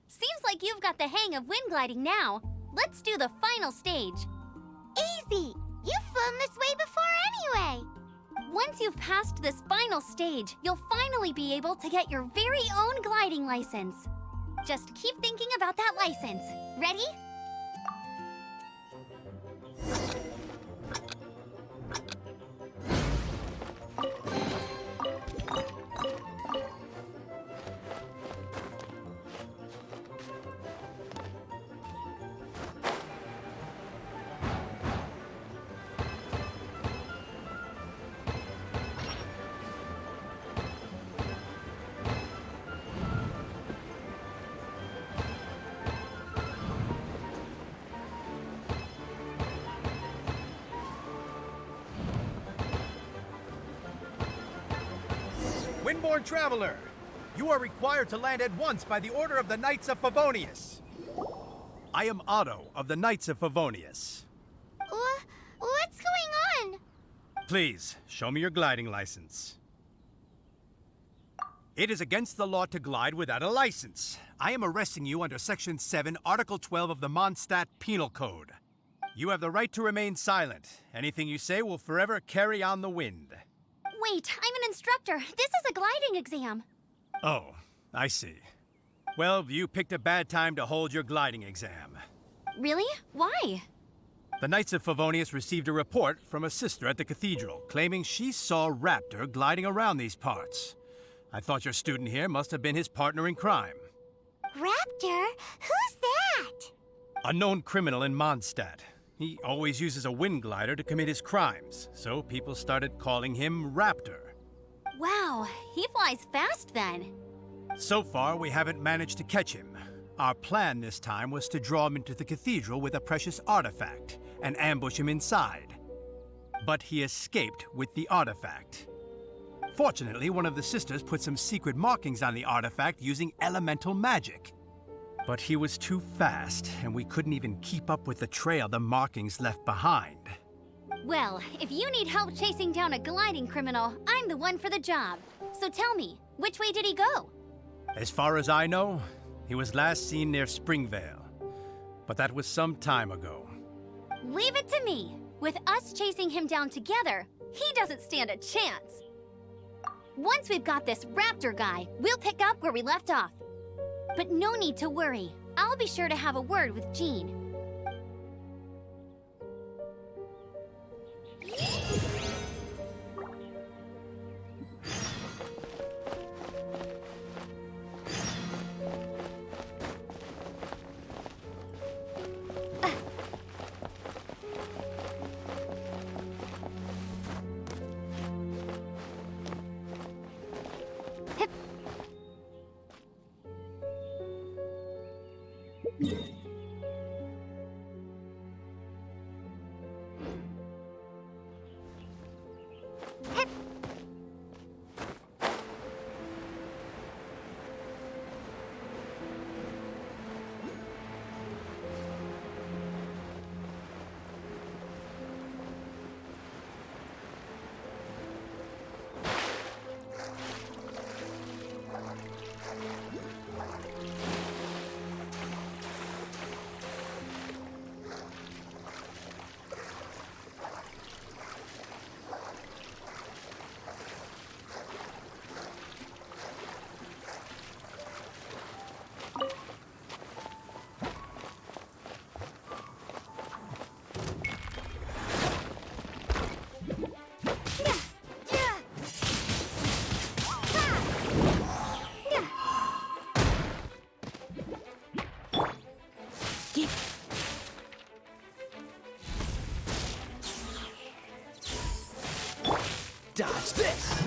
Seems like you've got the hang of wind gliding now. Let's do the final stage. Easy! You've flown this way before anyway! Once you've passed this final stage, you'll finally be able to get your very own gliding license. Just keep thinking about that license. Ready? Windborne Traveler, you are required to land at once by the order of the Knights of Favonius. I am Otto of the Knights of Favonius. What's going on? Please, show me your gliding license. It is against the law to glide without a license. I am arresting you under Section 7, Article 12 of the Mondstadt Penal Code. You have the right to remain silent. Anything you say will forever carry on the wind. Wait, I'm an instructor. This is a gliding exam. Oh, I see. Well, you picked a bad time to hold your gliding exam. Really? Why? The Knights of Favonius received a report from a sister at the cathedral claiming she saw Raptor gliding around these parts. I thought your student here must have been his partner in crime. Raptor? Who's that? A known criminal in Mondstadt. He always uses a wind glider to commit his crimes, so people started calling him Raptor. Wow, he flies fast then. So far, we haven't managed to catch him. Our plan this time was to draw him into the cathedral with a precious artifact and ambush him inside. But he escaped with the artifact. Fortunately, one of the sisters put some secret markings on the artifact using elemental magic. But he was too fast, and we couldn't even keep up with the trail the markings left behind. Well, if you need help chasing down a gliding criminal, I'm the one for the job. So tell me, which way did he go? As far as I know, he was last seen near Springvale. But that was some time ago. Leave it to me. With us chasing him down together, he doesn't stand a chance. Once we've got this Raptor guy, we'll pick up where we left off. But no need to worry. I'll be sure to have a word with Jean. Dodge this!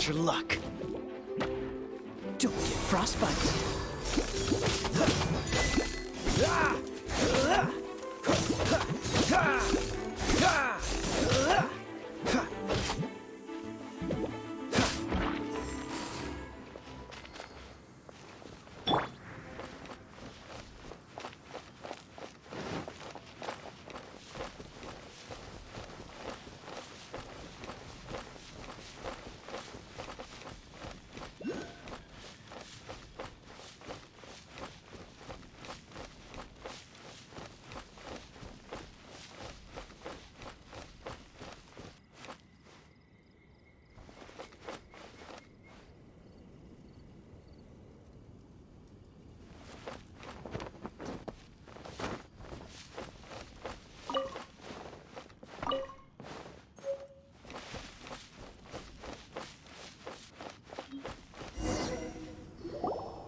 test your luck. Don't get frostbite.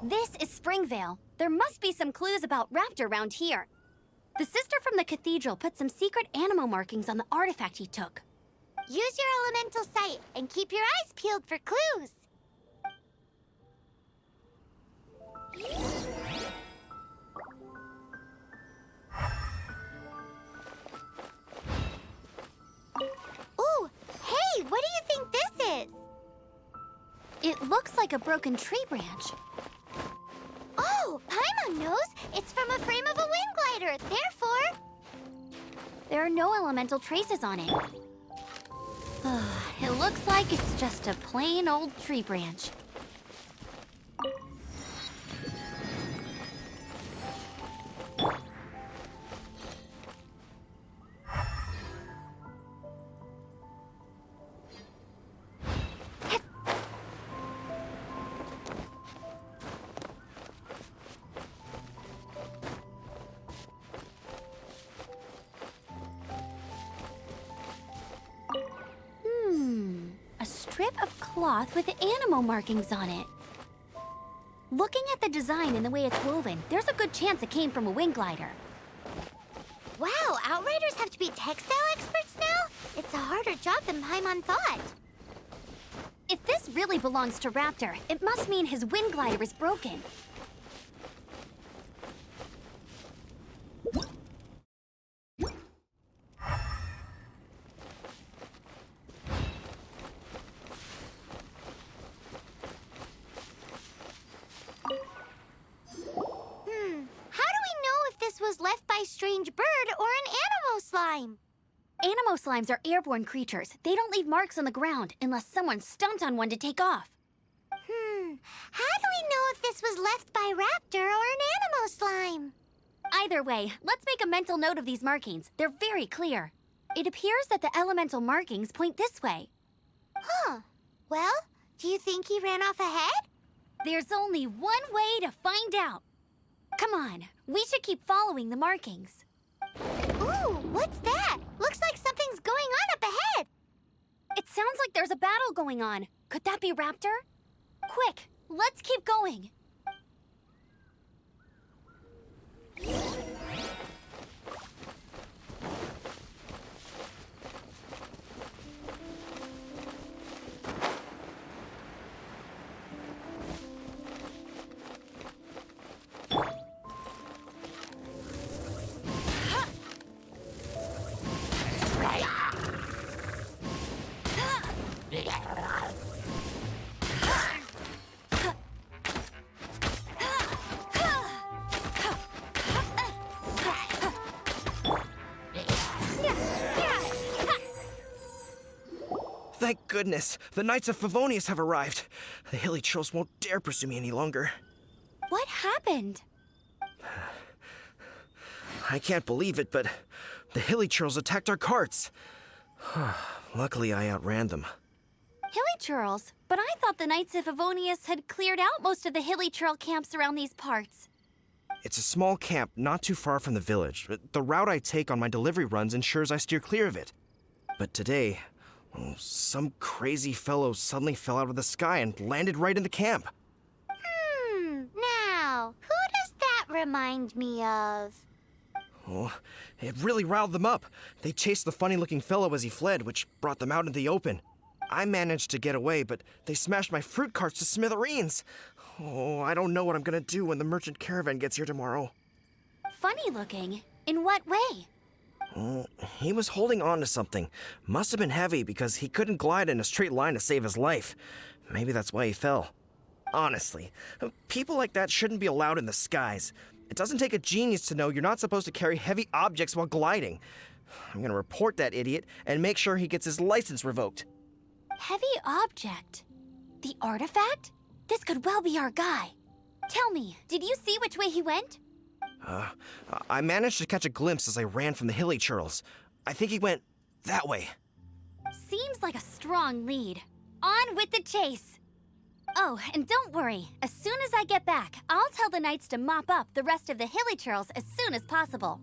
This is Springvale. There must be some clues about Raptor around here. The sister from the cathedral put some secret animal markings on the artifact he took. Use your elemental sight and keep your eyes peeled for clues. Ooh, hey, what do you think this is? It looks like a broken tree branch. Oh, Paimon knows. It's from a frame of a wind glider. Therefore, There are no elemental traces on it. It looks like it's just a plain old tree branch. A strip of cloth with animal markings on it. Looking at the design and the way it's woven, there's a good chance it came from a wind glider. wow, Outriders have to be textile experts now? It's a harder job than Paimon thought. If this really belongs to Raptor, it must mean his wind glider is broken. How do we know if this was left by strange bird or an animal slime? Animo slimes are airborne creatures. They don't leave marks on the ground unless someone stomped on one to take off. How do we know if this was left by raptor or an animal slime? Either way, let's make a mental note of these markings. They're very clear. It appears that the elemental markings point this way. Huh. Well, do you think he ran off ahead? There's only one way to find out. Come on, we should keep following the markings. Ooh, what's that? Looks like something's going on up ahead. It sounds like there's a battle going on. Could that be Raptor? Quick, let's keep going. Thank goodness, the Knights of Favonius have arrived. The hilly trolls won't dare pursue me any longer. What happened? I can't believe it, but the hilly trolls attacked our carts. Luckily, I outran them. Hilly Churls? But I thought the Knights of Favonius had cleared out most of the Hilly Churl camps around these parts. It's a small camp not too far from the village, but the route I take on my delivery runs ensures I steer clear of it. But today, some crazy fellow suddenly fell out of the sky and landed right in the camp. Now, who does that remind me of? Oh, it really riled them up. They chased the funny-looking fellow as he fled, which brought them out into the open. I managed to get away, but they smashed my fruit carts to smithereens. Oh, I don't know what I'm gonna do when the merchant caravan gets here tomorrow. Funny looking. In what way? He was holding on to something. Must have been heavy because he couldn't glide in a straight line to save his life. Maybe that's why he fell. Honestly, people like that shouldn't be allowed in the skies. It doesn't take a genius to know you're not supposed to carry heavy objects while gliding. I'm gonna report that idiot and make sure he gets his license revoked. Heavy object? The artifact? This could well be our guy. Tell me, did you see which way he went? I managed to catch a glimpse as I ran from the hilly churls. I think he went that way. Seems like a strong lead. On with the chase! Oh, and don't worry. As soon as I get back, I'll tell the knights to mop up the rest of the hilly churls as soon as possible.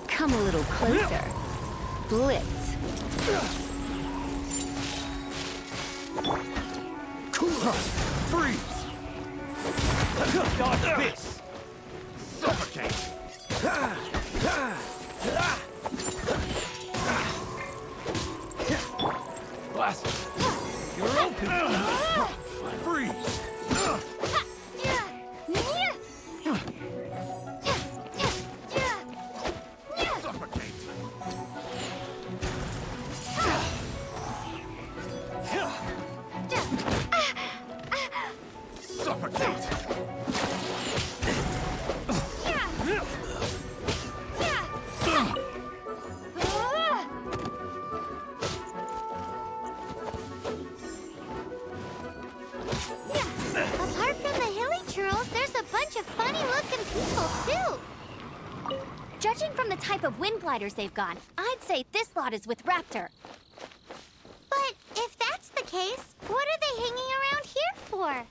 Come a little closer. Blitz. Freeze! Dodge this! Suffocate! Blast! You're open! Freeze! Apart from the hilly churls, there's a bunch of funny-looking people, too. Judging from the type of wind gliders they've got, I'd say this lot is with Raptor. But if that's the case, what are they hanging around here for?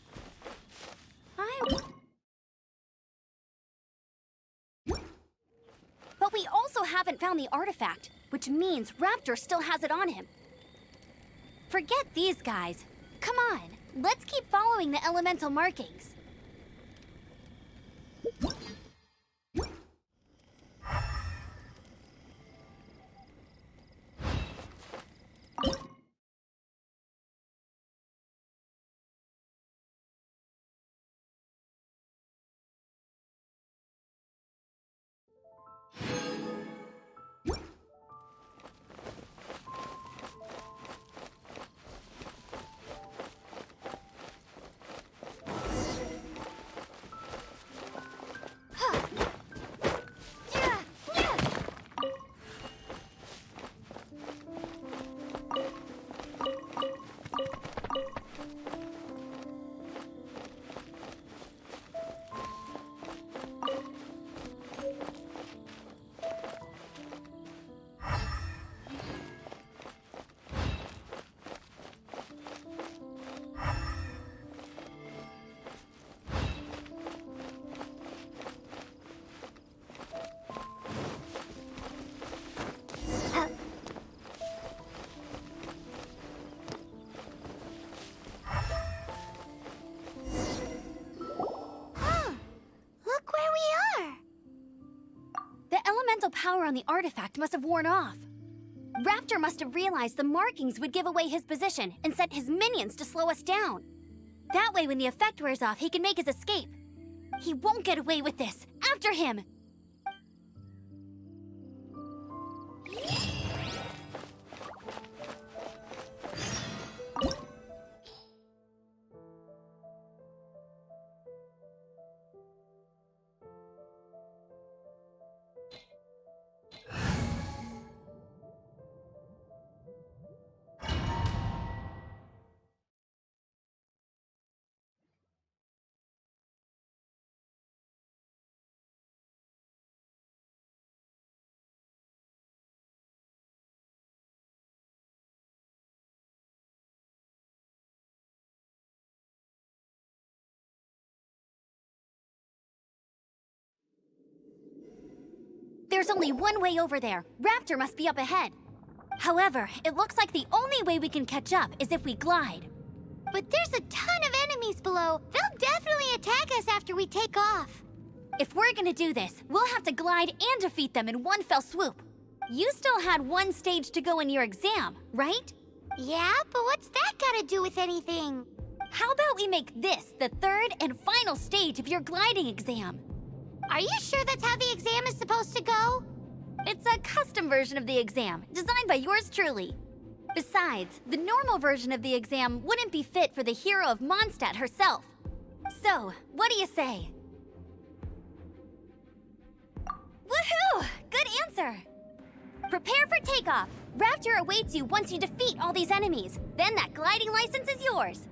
But we also haven't found the artifact, which means Raptor still has it on him. Forget these guys. Come on, let's keep following the elemental markings. power on the artifact must have worn off. Raptor must have realized the markings would give away his position and sent his minions to slow us down. That way, when the effect wears off, he can make his escape. He won't get away with this. After him! There's only one way over there. Raptor must be up ahead. However, it looks like the only way we can catch up is if we glide. But there's a ton of enemies below. They'll definitely attack us after we take off. If we're gonna do this, we'll have to glide and defeat them in one fell swoop. You still had one stage to go in your exam, right? Yeah, but what's that gotta do with anything? How about we make this the third and final stage of your gliding exam? Are you sure that's how the exam is supposed to go? It's a custom version of the exam, designed by yours truly. Besides, the normal version of the exam wouldn't be fit for the hero of Mondstadt herself. So, what do you say? Woohoo! Good answer! Prepare for takeoff. Raptor awaits you once you defeat all these enemies. Then that gliding license is yours.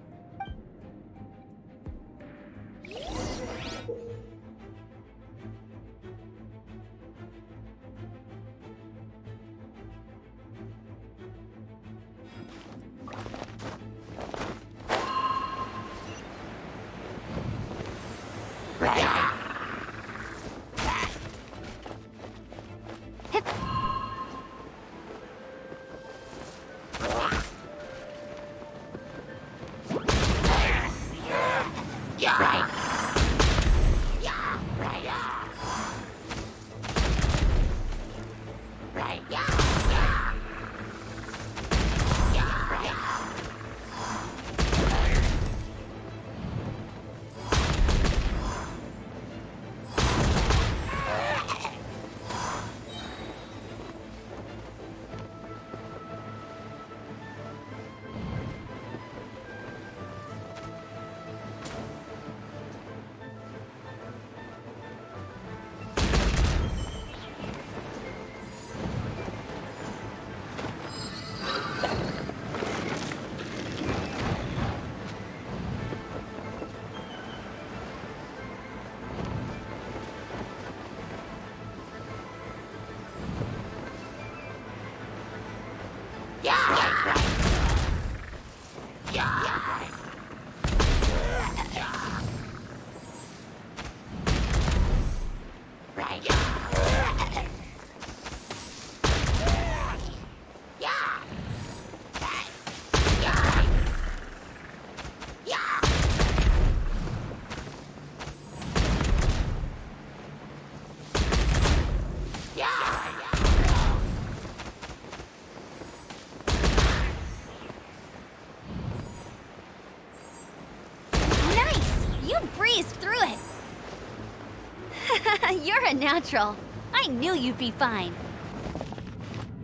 You're a natural. I knew you'd be fine.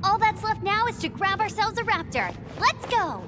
All that's left now is to grab ourselves a raptor. Let's go!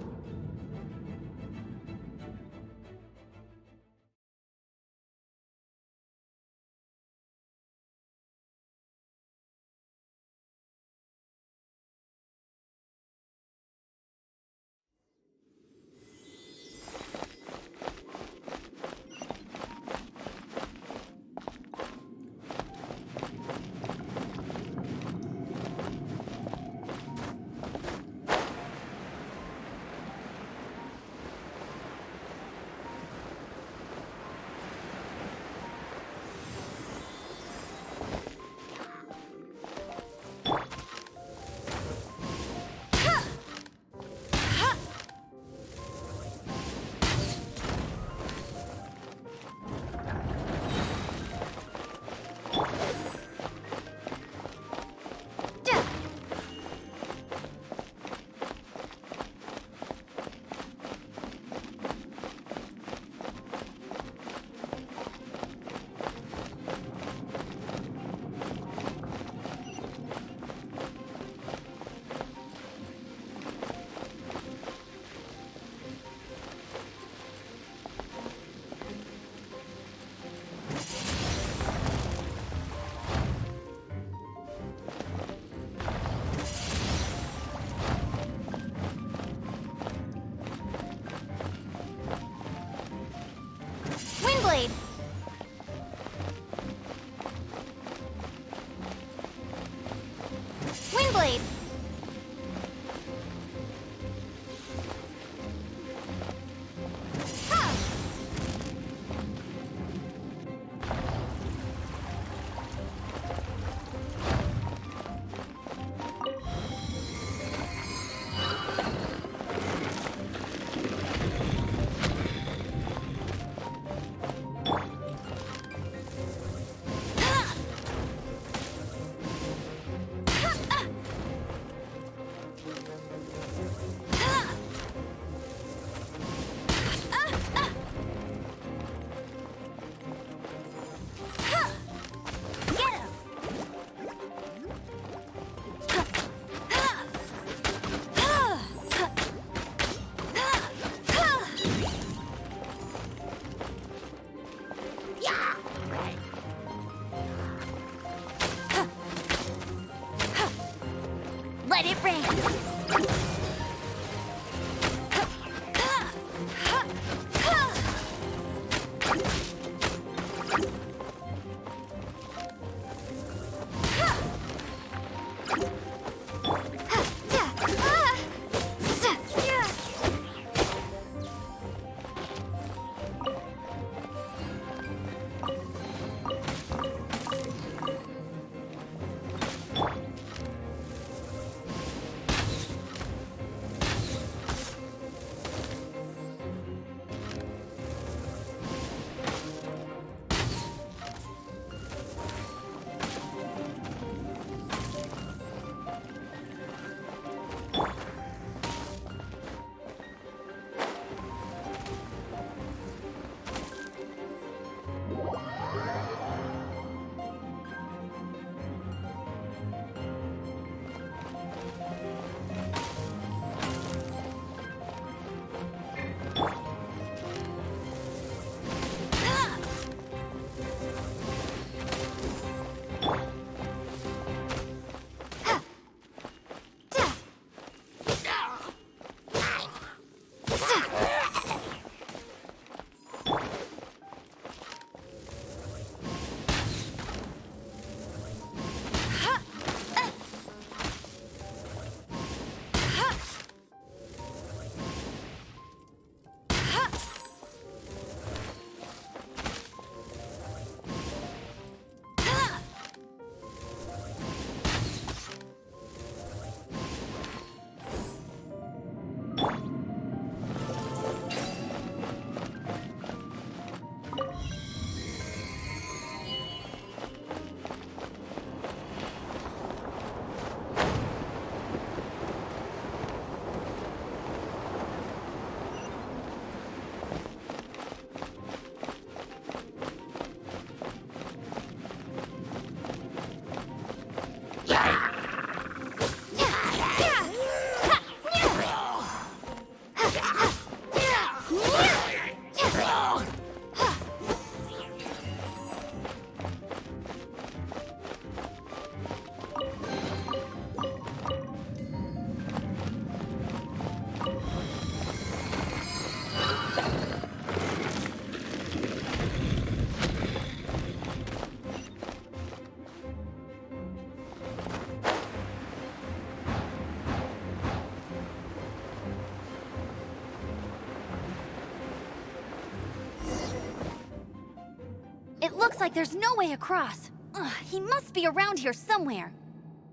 It looks like there's no way across. Ugh, he must be around here somewhere.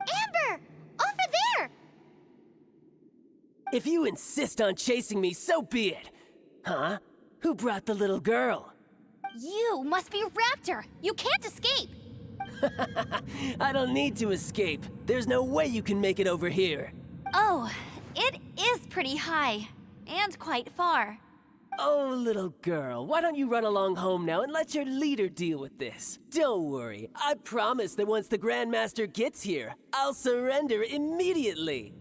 Amber! Over there! If you insist on chasing me, so be it. Huh? Who brought the little girl? You must be Raptor. You can't escape. I don't need to escape. There's no way you can make it over here. Oh, it is pretty high. And quite far. Oh, little girl, why don't you run along home now and let your leader deal with this? Don't worry, I promise that once the Grandmaster gets here, I'll surrender immediately.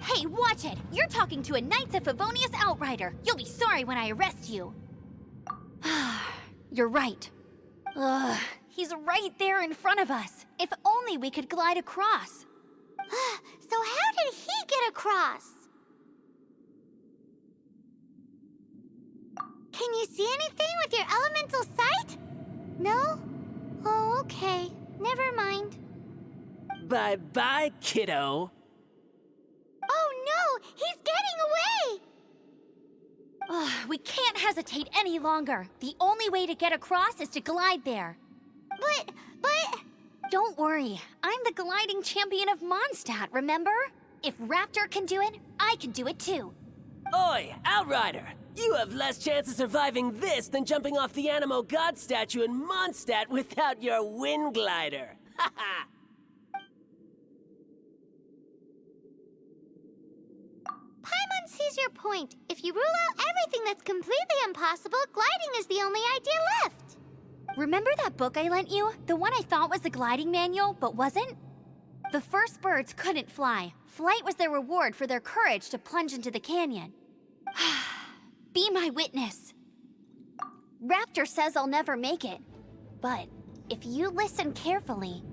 Hey, watch it! You're talking to a Knights of Favonius outrider. You'll be sorry when I arrest you. You're right. Ugh, he's right there in front of us. If only we could glide across. So how did he get across? Can you see anything with your elemental sight? No? Oh, okay. Never mind. Bye-bye, kiddo. Oh no! He's getting away! Ugh, we can't hesitate any longer. The only way to get across is to glide there. But... Don't worry. I'm the gliding champion of Mondstadt, remember? If Raptor can do it, I can do it too. Oi, Outrider! You have less chance of surviving this than jumping off the Animo God statue in Mondstadt without your wind glider. Haha! Paimon sees your point. If you rule out everything that's completely impossible, gliding is the only idea left. Remember that book I lent you? The one I thought was the gliding manual, but wasn't? The first birds couldn't fly. Flight was their reward for their courage to plunge into the canyon. Be my witness. Raptor says I'll never make it. But if you listen carefully...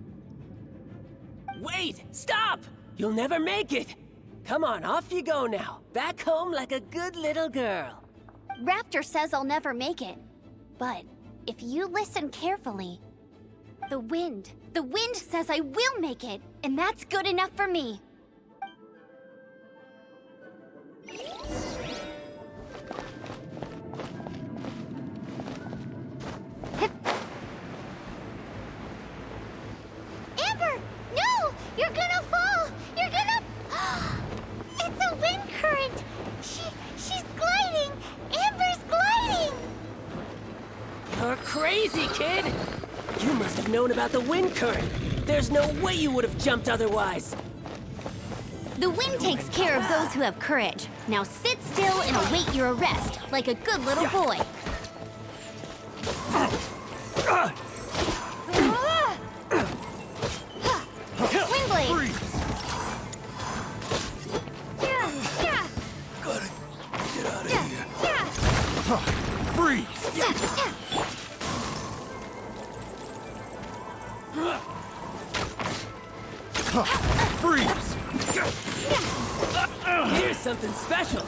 Wait! Stop! You'll never make it! Come on, off you go now. Back home like a good little girl. Raptor says I'll never make it. But if you listen carefully... The wind says I will make it, and that's good enough for me. Amber! No! You're gonna fall! You're gonna... It's a wind current! She's gliding! Amber's gliding! You're crazy, kid! You must have known about the wind current. There's no way you would have jumped otherwise. The wind takes care of those who have courage. Now sit still and await your arrest, like a good little boy. Wind blade! Gotta get out of here. Freeze! Freeze! Here's something special.